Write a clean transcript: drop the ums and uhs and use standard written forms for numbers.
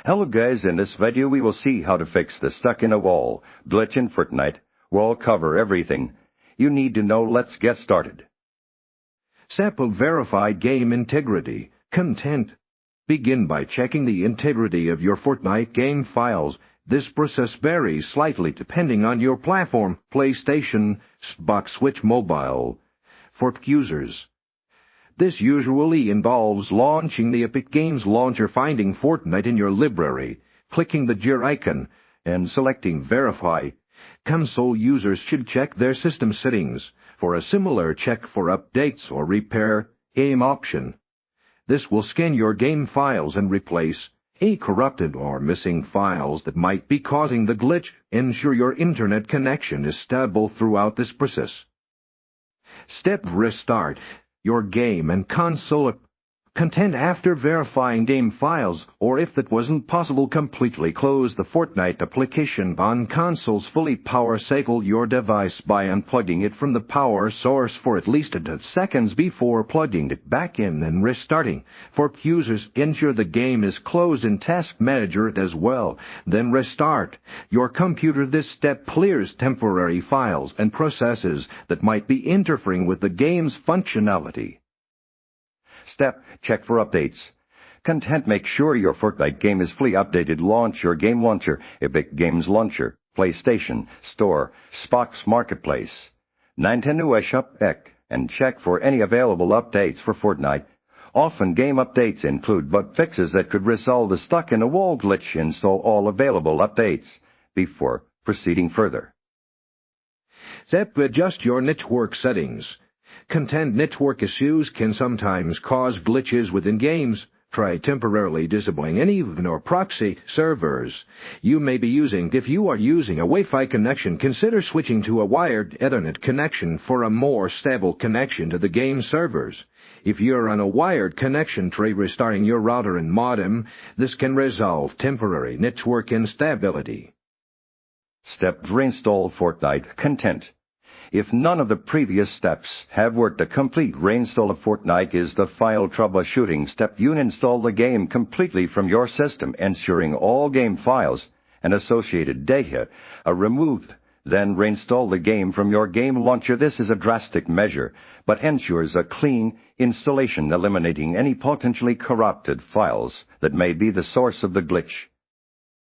Hello guys, in this video we will see how to fix the stuck in a wall glitch in Fortnite. We'll cover everything you need to know. Let's get started. Step of verify game integrity. Content. Begin by checking the integrity of your Fortnite game files. This process varies slightly depending on your platform, PlayStation, Xbox, Switch, mobile. For users, this usually involves launching the Epic Games Launcher, finding Fortnite in your library, clicking the gear icon, and selecting Verify. Console users should check their system settings for a similar check for updates or repair game option. This will scan your game files and replace any corrupted or missing files that might be causing the glitch. Ensure your internet connection is stable throughout this process. Step restart your game and console content after verifying game files, or if that wasn't possible, completely close the Fortnite application on consoles. Fully power cycle your device by unplugging it from the power source for at least 10 seconds before plugging it back in and restarting. For users, ensure the game is closed in Task Manager as well, then restart your computer. This step clears temporary files and processes that might be interfering with the game's functionality. Step, check for updates. Content, make sure your Fortnite game is fully updated. Launch your game launcher, Epic Games Launcher, PlayStation, Store, Xbox Marketplace, Nintendo eShop, and check for any available updates for Fortnite. Often game updates include bug fixes that could resolve the stuck in a wall glitch. Install all available updates before proceeding further. Step, adjust your network settings. Content network issues can sometimes cause glitches within games. Try temporarily disabling any or proxy servers you may be using. If you are using a Wi-Fi connection, consider switching to a wired Ethernet connection for a more stable connection to the game servers. If you're on a wired connection, try restarting your router and modem. This can resolve temporary network instability. Step, reinstall Fortnite content. If none of the previous steps have worked, a complete reinstall of Fortnite is the final troubleshooting step. You install the game completely from your system, ensuring all game files and associated data are removed. Then reinstall the game from your game launcher. This is a drastic measure, but ensures a clean installation, eliminating any potentially corrupted files that may be the source of the glitch.